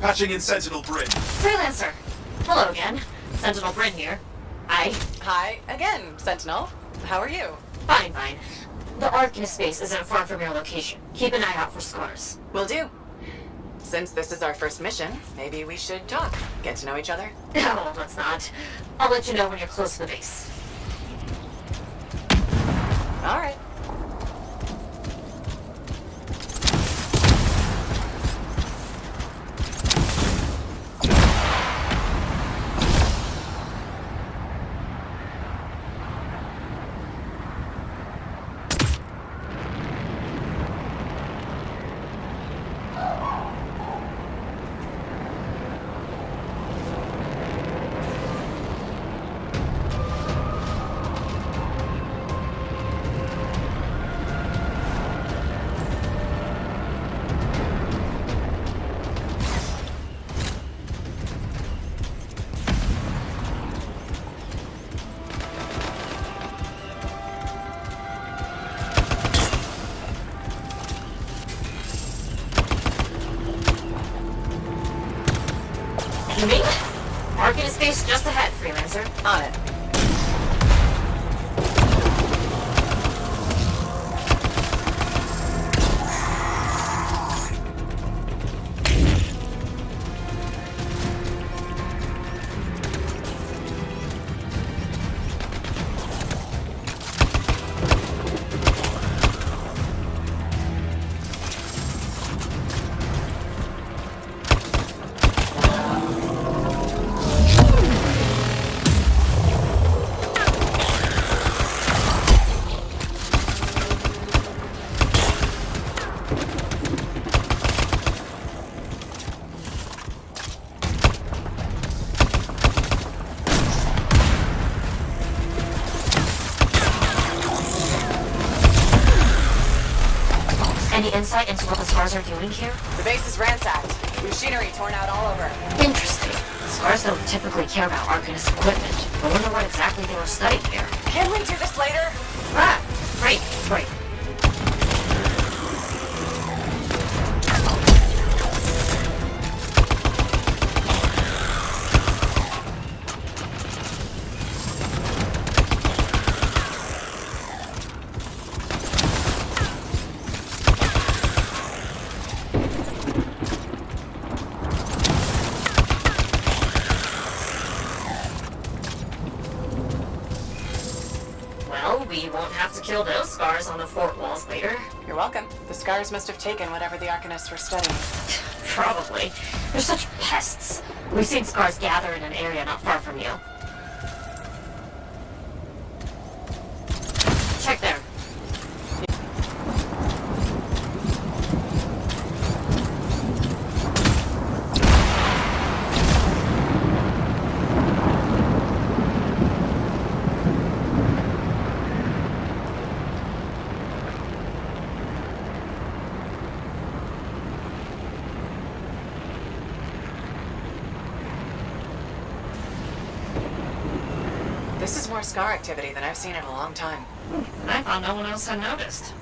Patching in Sentinel Bryn. Freelancer. Hello again. Sentinel Bryn here. Hi again, Sentinel. How are you? Fine. The Ark in space isn't far from your location. Keep an eye out for scars. Will do. Since this is our first mission, maybe we should talk. Get to know each other. No, let's not. I'll let you know when you're close to the base. All right. You made it. Ark in space just ahead, Freelancer. On it. Any insight into what the scars are doing here? The base is ransacked. Machinery torn out all over. Interesting. Scars don't typically care about Arcanist equipment. I wonder what exactly they were studying here. Can we do this later? Ah, right. Well, we won't have to kill those scars on the fort walls later. You're welcome. The scars must have taken whatever the Arcanists were studying. Probably. They're such pests. We've seen scars gather in an area not far from you. Check there. This is more scar activity than I've seen in a long time. I thought no one else had noticed.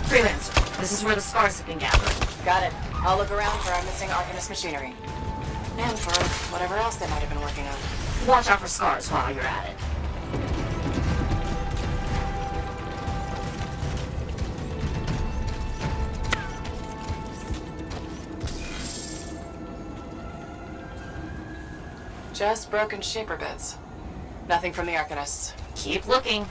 Freelancer, this is where the scars have been gathered. Got it. I'll look around for our missing Arcanist machinery. And for whatever else they might have been working on. Watch out for scars while you're at it. Just broken shaper bits. Nothing from the Arcanists. Keep looking.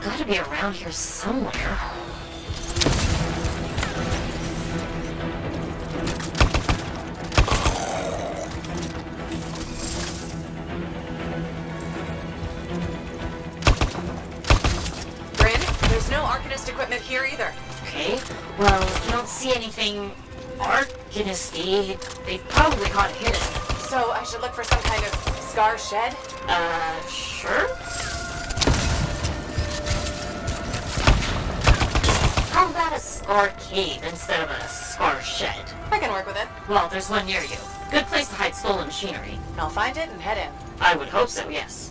Gotta be around here somewhere. no Arcanist equipment here either. Okay, well, if you don't see anything Arcanist-y, they've probably caught it hidden. So I should look for some kind of scar shed? Sure? How about a scar cave instead of a scar shed? I can work with it. Well, there's one near you. Good place to hide stolen machinery. I'll find it and head in. I would hope so, yes.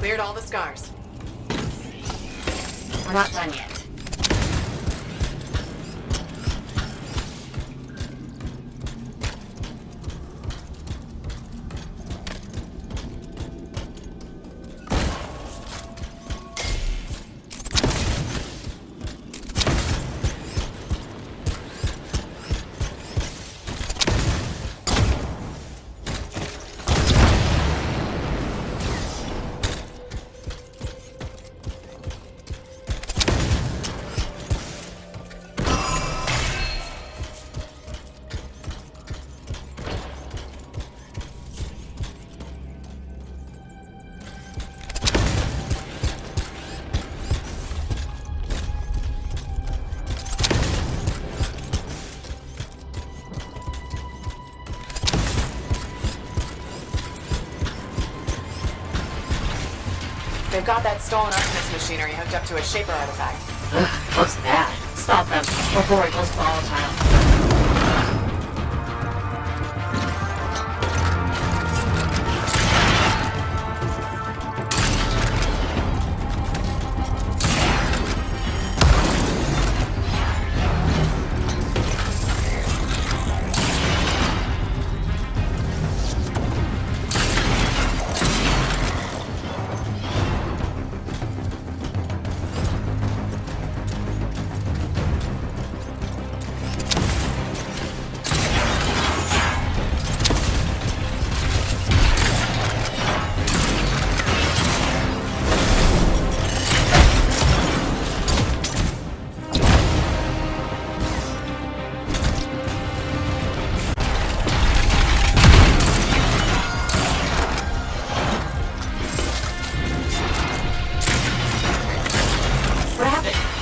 Cleared all the scars. We're not done yet. They've got that stolen Artemis machinery hooked up to a Shaper artifact. Ugh, looks bad. Stop them before it goes volatile.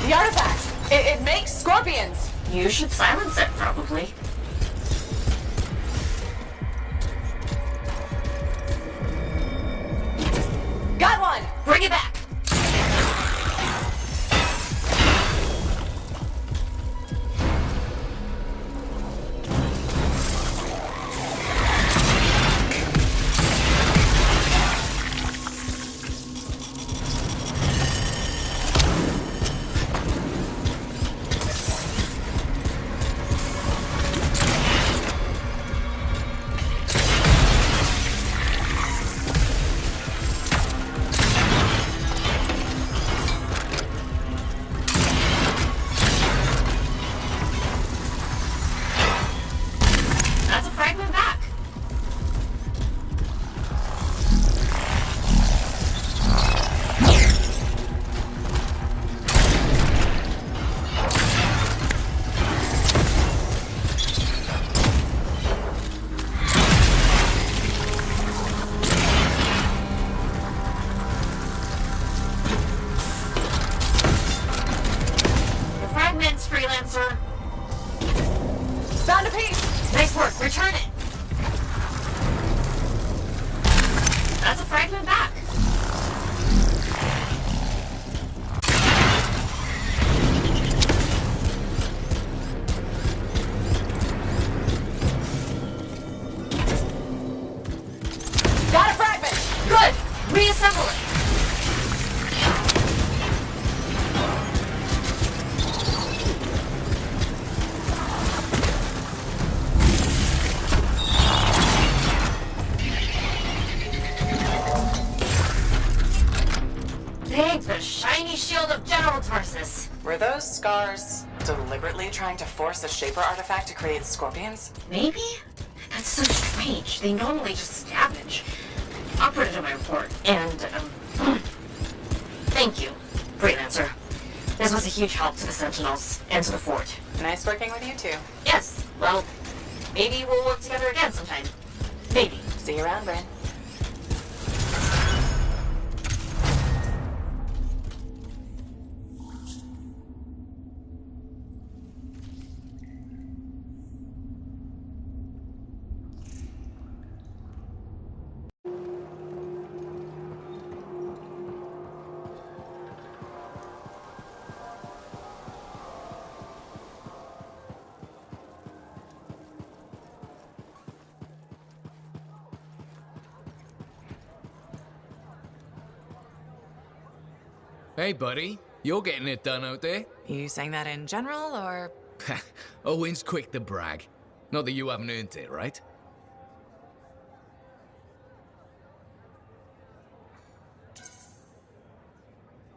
The artifact! It makes scorpions! You should silence it, probably. Got one! Bring it back! Freelancer. Found a piece! Nice work. Return it. That's a fragment back. Got a fragment! Good. Reassemble it. The shiny shield of General Tarsus. Were those scars deliberately trying to force a Shaper artifact to create scorpions? Maybe? That's so strange. They normally just scavenge. I'll put it in my report. And, thank you, Freelancer. This was a huge help to the Sentinels and to the fort. Nice working with you too. Yes, well, maybe we'll work together again sometime. Maybe. See you around, Bryn. Hey, buddy. You're getting it done out there. You saying that in general, or...? Owen's quick to brag. Not that you haven't earned it, right?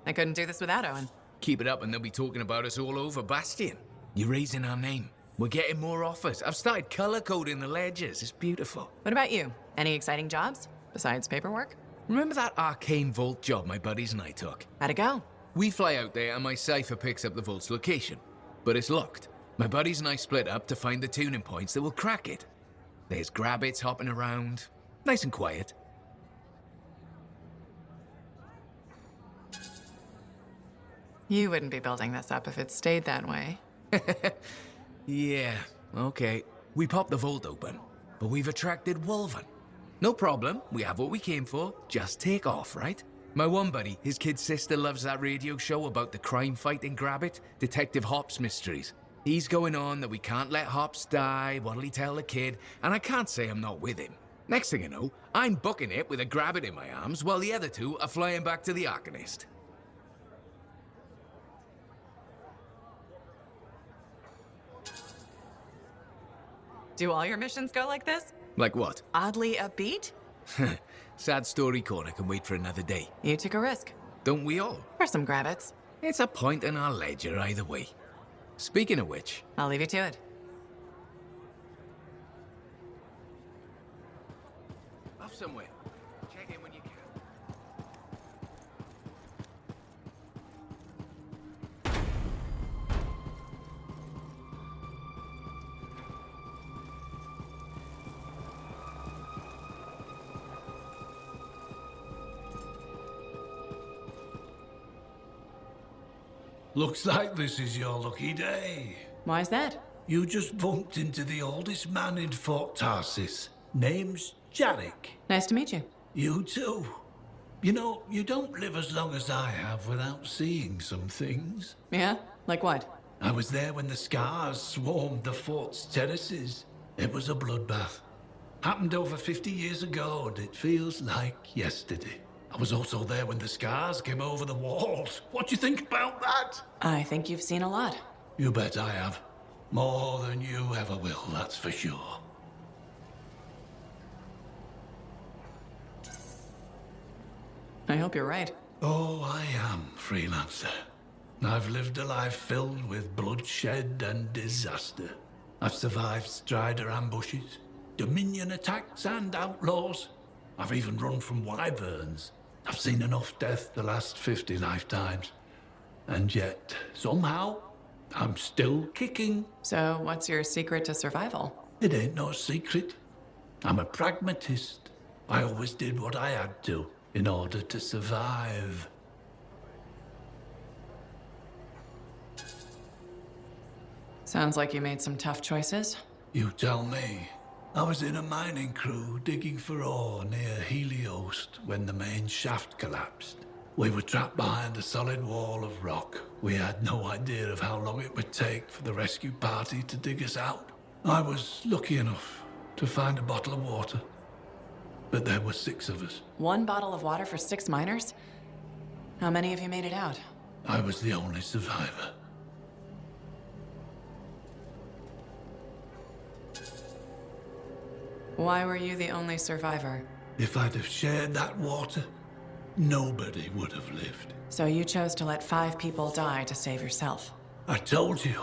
I couldn't do this without Owen. Keep it up and they'll be talking about us all over Bastion. You're raising our name. We're getting more offers. I've started color-coding the ledgers. It's beautiful. What about you? Any exciting jobs, besides paperwork? Remember that arcane vault job my buddies and I took? How'd it go? We fly out there and my cipher picks up the vault's location. But it's locked. My buddies and I split up to find the tuning points that will crack it. There's grabbits hopping around. Nice and quiet. You wouldn't be building this up if it stayed that way. Yeah, okay. We popped the vault open, but we've attracted Wolven. No problem, we have what we came for. Just take off, right? My one buddy, his kid's sister loves that radio show about the crime fight in Grabbit, Detective Hop's Mysteries. He's going on that we can't let Hops die, what'll he tell the kid, and I can't say I'm not with him. Next thing I know, I'm booking it with a Grabbit in my arms while the other two are flying back to the Arcanist. Do all your missions go like this? Like what? Oddly upbeat? Sad story corner can wait for another day. You took a risk. Don't we all? For some grabbits. It's a point in our ledger either way. Speaking of which... I'll leave you to it. Off somewhere. Check in when you can. Looks like this is your lucky day. Why's that? You just bumped into the oldest man in Fort Tarsis. Name's Jarek. Nice to meet you. You too. You know, you don't live as long as I have without seeing some things. Yeah? Like what? I was there when the scars swarmed the fort's terraces. It was a bloodbath. Happened over 50 years ago, and it feels like yesterday. I was also there when the scars came over the walls. What do you think about that? I think you've seen a lot. You bet I have. More than you ever will, that's for sure. I hope you're right. Oh, I am, freelancer. I've lived a life filled with bloodshed and disaster. I've survived Strider ambushes, Dominion attacks and outlaws. I've even run from wyverns. I've seen enough death the last 50 lifetimes. And yet, somehow, I'm still kicking. So, what's your secret to survival? It ain't no secret. I'm a pragmatist. I always did what I had to in order to survive. Sounds like you made some tough choices. You tell me. I was in a mining crew digging for ore near Heliost when the main shaft collapsed. We were trapped behind a solid wall of rock. We had no idea of how long it would take for the rescue party to dig us out. I was lucky enough to find a bottle of water. But there were 6 of us. 1 bottle of water for 6 miners? How many of you made it out? I was the only survivor. Why were you the only survivor? If I'd have shared that water, nobody would have lived. So you chose to let 5 people die to save yourself. I told you,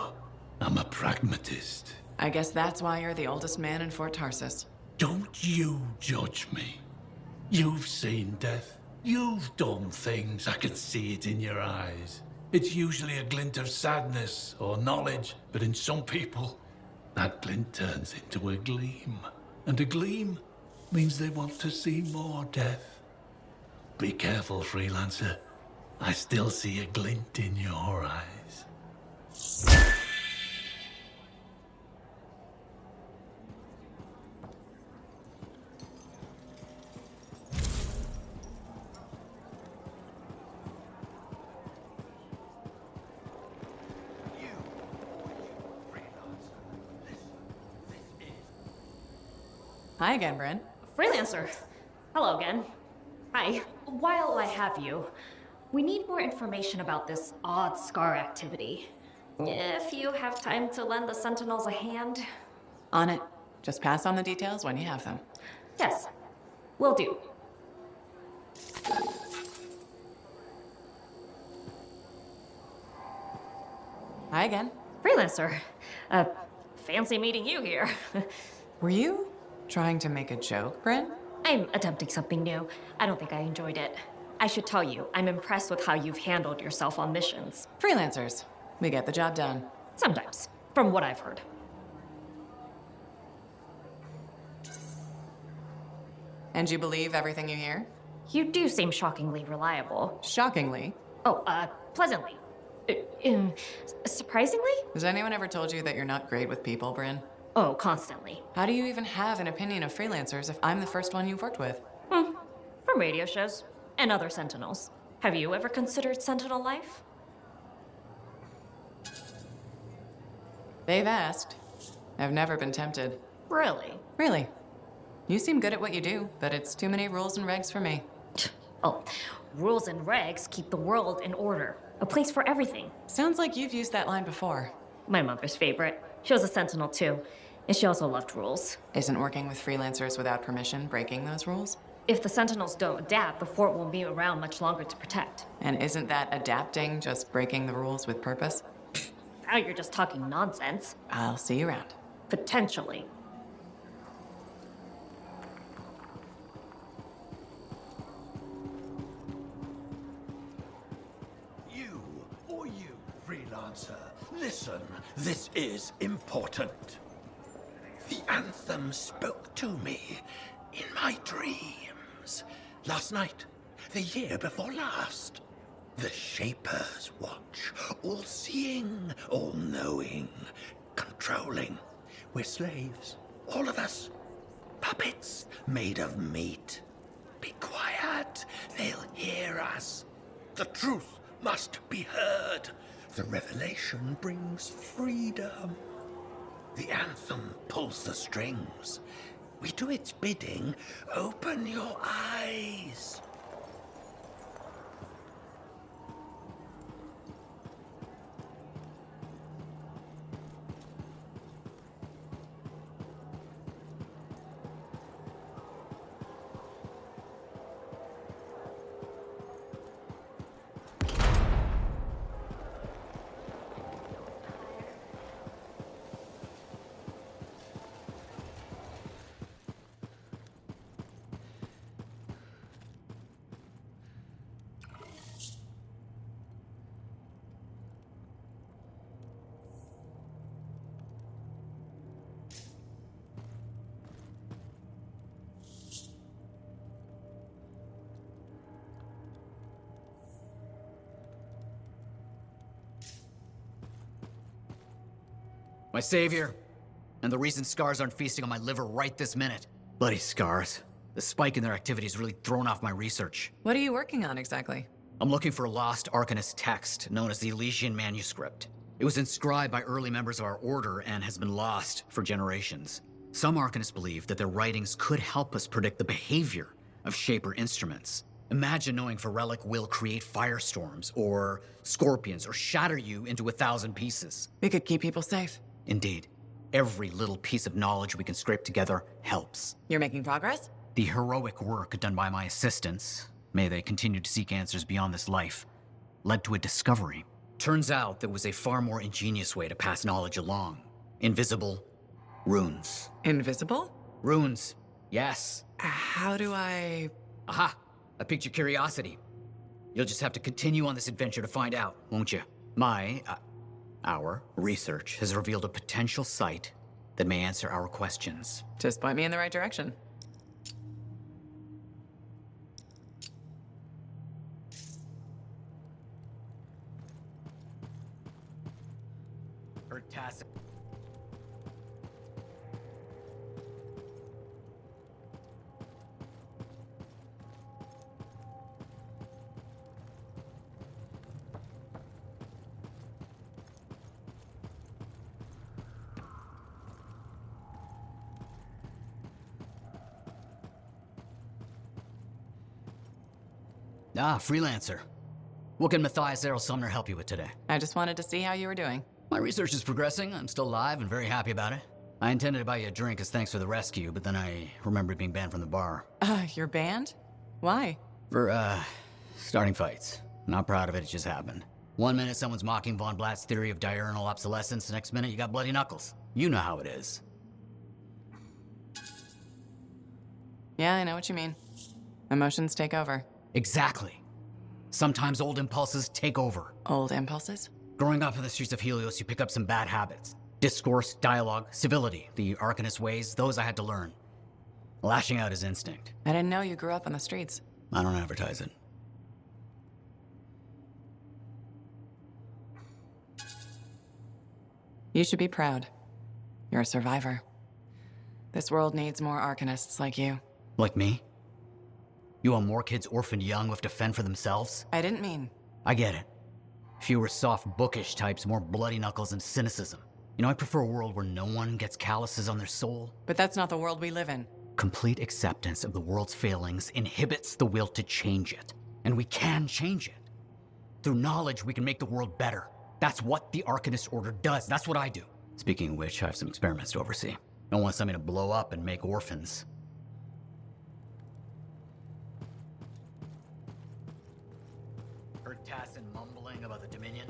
I'm a pragmatist. I guess that's why you're the oldest man in Fort Tarsis. Don't you judge me. You've seen death. You've done things. I can see it in your eyes. It's usually a glint of sadness or knowledge, but in some people, that glint turns into a gleam. And a gleam means they want to see more death. Be careful, freelancer. I still see a glint in your eyes. Hi again, Bryn. Freelancer. Hello again. Hi. While I have you, we need more information about this odd scar activity. If you have time to lend the Sentinels a hand. On it. Just pass on the details when you have them. Yes, will do. Hi again. Freelancer. Fancy meeting you here. Were you trying to make a joke, Bryn? I'm attempting something new. I don't think I enjoyed it. I should tell you, I'm impressed with how you've handled yourself on missions. Freelancers. We get the job done. Sometimes, from what I've heard. And you believe everything you hear? You do seem shockingly reliable. Shockingly. Oh, pleasantly. Surprisingly? Has anyone ever told you that you're not great with people, Bryn? Oh, constantly. How do you even have an opinion of freelancers if I'm the first one you've worked with? From radio shows and other Sentinels. Have you ever considered Sentinel life? They've asked. I've never been tempted. Really? Really. You seem good at what you do, but it's too many rules and regs for me. Oh, rules and regs keep the world in order. A place for everything. Sounds like you've used that line before. My mother's favorite. She was a Sentinel too, and she also loved rules. Isn't working with freelancers without permission breaking those rules? If the Sentinels don't adapt, the fort won't be around much longer to protect. And isn't that adapting just breaking the rules with purpose? Now you're just talking nonsense. I'll see you around. Potentially. You, freelancer, listen, this is important. The Anthem spoke to me in my dreams. Last night, the year before last. The Shaper's watch, all-seeing, all-knowing, controlling. We're slaves, all of us. Puppets made of meat. Be quiet, they'll hear us. The truth must be heard. The revelation brings freedom. The Anthem pulls the strings. We do its bidding. Open your eyes. My savior, and the reason scars aren't feasting on my liver right this minute. Bloody scars. The spike in their activity has really thrown off my research. What are you working on exactly? I'm looking for a lost Arcanist text known as the Elysian Manuscript. It was inscribed by early members of our order and has been lost for generations. Some Arcanists believe that their writings could help us predict the behavior of Shaper instruments. Imagine knowing if a relic will create firestorms, or scorpions, or shatter you into 1,000 pieces. We could keep people safe. Indeed. Every little piece of knowledge we can scrape together helps. You're making progress? The heroic work done by my assistants, may they continue to seek answers beyond this life, led to a discovery. Turns out there was a far more ingenious way to pass knowledge along. Invisible runes. Invisible? Runes, yes. How do I... Aha! I piqued your curiosity. You'll just have to continue on this adventure to find out, won't you? Our research has revealed a potential site that may answer our questions. Just point me in the right direction. Tacit. Ah, freelancer. What can Matthias Errol Sumner help you with today? I just wanted to see how you were doing. My research is progressing. I'm still alive and very happy about it. I intended to buy you a drink as thanks for the rescue, but then I remembered being banned from the bar. You're banned? Why? For, starting fights. Not proud of it, it just happened. One minute someone's mocking Von Blatt's theory of diurnal obsolescence, the next minute you got bloody knuckles. You know how it is. Yeah, I know what you mean. Emotions take over. Exactly. Sometimes old impulses take over. Old impulses? Growing up in the streets of Helios, you pick up some bad habits. Discourse, dialogue, civility, the Arcanist ways, those I had to learn. Lashing out is instinct. I didn't know you grew up on the streets. I don't advertise it. You should be proud. You're a survivor. This world needs more Arcanists like you. Like me? You want more kids orphaned young who have to fend for themselves? I didn't mean. I get it. Fewer soft, bookish types, more bloody knuckles and cynicism. You know, I prefer a world where no one gets calluses on their soul. But that's not the world we live in. Complete acceptance of the world's failings inhibits the will to change it. And we can change it. Through knowledge, we can make the world better. That's what the Arcanist Order does. That's what I do. Speaking of which, I have some experiments to oversee. Don't want something to blow up and make orphans. Heard Tassin mumbling about the Dominion?